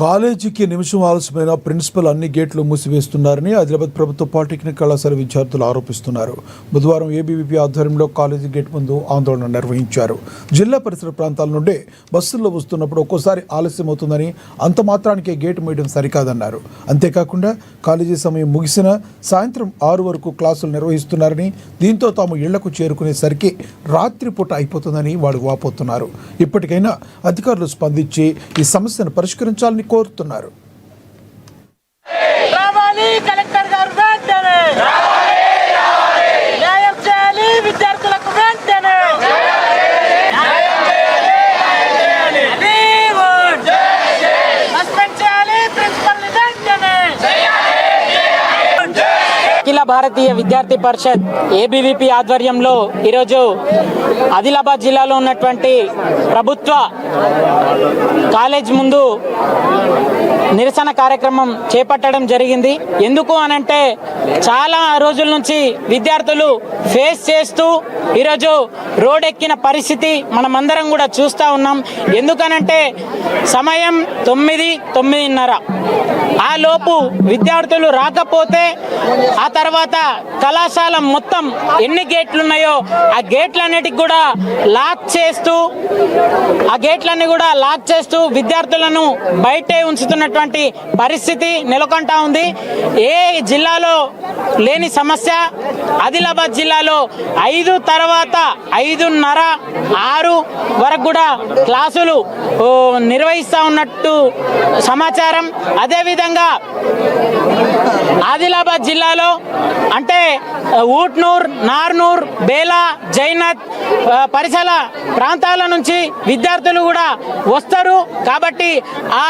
కాలేజీకి నిమిషం ఆలస్యమైన ప్రిన్సిపల్ అన్ని గేట్లు మూసివేస్తున్నారని ఆదిలాబాద్ ప్రభుత్వ పాలిటెక్నిక్ కళాశాల విద్యార్థులు ఆరోపిస్తున్నారు. బుధవారం ఏబీవీపీ ఆధ్వర్యంలో కాలేజీ గేట్ ముందు ఆందోళన నిర్వహించారు. జిల్లా పరిసర ప్రాంతాల నుండి బస్సుల్లో వస్తున్నప్పుడు ఒక్కోసారి ఆలస్యం అవుతుందని, అంత మాత్రానికే గేటు మూయడం సరికాదన్నారు. అంతేకాకుండా కాలేజీ సమయం ముగిసిన సాయంత్రం 6 వరకు క్లాసులు నిర్వహిస్తున్నారని, దీంతో తాము ఇళ్లకు చేరుకునేసరికి రాత్రిపూట అయిపోతుందని వాడు వాపోతున్నారు. ఇప్పటికైనా అధికారులు స్పందించి ఈ సమస్యను పరిష్కరించాలని కోరుతున్నారు. కలెక్టర్ గారు వెంటనే న్యాయం చేయాలి, విద్యార్థులకు వెంటనే సస్పెండ్ చేయాలి, ప్రిన్సిపల్ వెంటనే. అఖిల భారతీయ విద్యార్థి పరిషత్ ఏబీవీపీ ఆధ్వర్యంలో ఈరోజు ఆదిలాబాద్ జిల్లాలో ఉన్నటువంటి ప్రభుత్వ కాలేజ్ ముందు నిరసన కార్యక్రమం చేపట్టడం జరిగింది. ఎందుకు అనంటే చాలా రోజుల నుంచి విద్యార్థులు ఫేస్ చేస్తూ ఈరోజు రోడ్ ఎక్కిన పరిస్థితి మనమందరం కూడా చూస్తూ ఉన్నాం. ఎందుకనంటే సమయం 9:30 ఆ లోపు విద్యార్థులు రాకపోతే ఆ తర్వాత కళాశాల మొత్తం ఎన్ని గేట్లు ఉన్నాయో ఆ గేట్లన్నిటికి కూడా లాక్ చేస్తూ విద్యార్థులను బయటే ఉంచుతున్నటువంటి పరిస్థితి నెలకొంటా ఉంది. ఏ జిల్లాలో లేని సమస్య ఆదిలాబాద్ జిల్లాలో 5 తర్వాత 5:30, 6 వరకు కూడా క్లాసులు నిర్వహిస్తూ ఉన్నట్టు సమాచారం. అదేవిధంగా ఆదిలాబాద్ జిల్లాలో అంటే ఊట్నూర్, నార్నూర్, బేలా, జైనత్ పరిసర ప్రాంతాల నుంచి విద్యార్థులు కూడా వస్తారు. కాబట్టి ఆ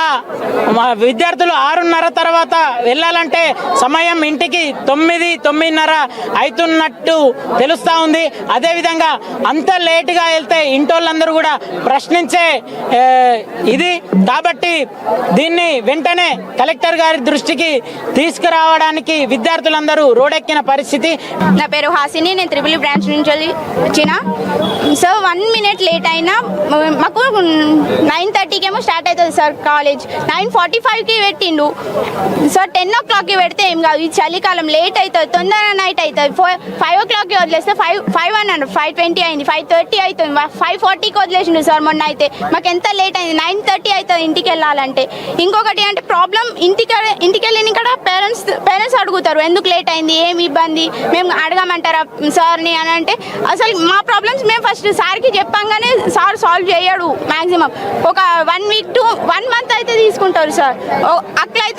విద్యార్థులు 6:30 తర్వాత వెళ్ళాలంటే సమయం ఇంటికి 9:30 అవుతున్నట్టు తెలుస్తూ ఉంది. అదేవిధంగా అంత లేటుగా వెళ్తే ఇంటోళ్ళందరూ కూడా ప్రశ్నించే ఇది. కాబట్టి దీన్ని వెంటనే కలెక్టర్ గారి దృష్టికి తీసుకురావడానికి విద్యార్థులందరూ రోడ్డెక్కిన పరిస్థితి. నా పేరు హాసిని, నేను త్రిపుల్ బ్రాంచ్ నుంచి వచ్చిన. సో 1 మినిట్ లేట్ అయినా మాకు 9:30కి ఏమో స్టార్ట్ అవుతుంది సార్ కాలేజ్. 9:45కి పెట్టిండు సార్. 10 o'clockకి పెడితే ఏం కాదు, ఈ చలికాలం లేట్ అవుతుంది, తొందర నైట్ అవుతుంది. 5 o'clockకి వదిలేస్తే 5:20 అయింది, 5:30 అవుతుంది, 5:40కి వదిలేసిండు సార్. మొన్న అయితే మాకు ఎంత లేట్ అయింది, 9:30 అవుతుంది ఇంటికి వెళ్ళాలంటే. ఇంకొకటి అంటే ప్రాబ్లం, ఇంటికి వెళ్ళిన ఇక్కడ పేరెంట్స్ అడుగుతారు ఎందుకు లేట్ అయింది, ఏమి ఇబ్బంది, మేము అడగమంటారా సార్ని అని అంటే అసలు మా ప్రాబ్లమ్స్ మేము ఫస్ట్ సార్కి చెప్పంగానే సార్ సాల్వ్ చేయడు. మ్యాక్సిమం ఒక 1 వీక్ to 1 మంత్ అయితే తీసుకుంటారు సార్. అట్లయితే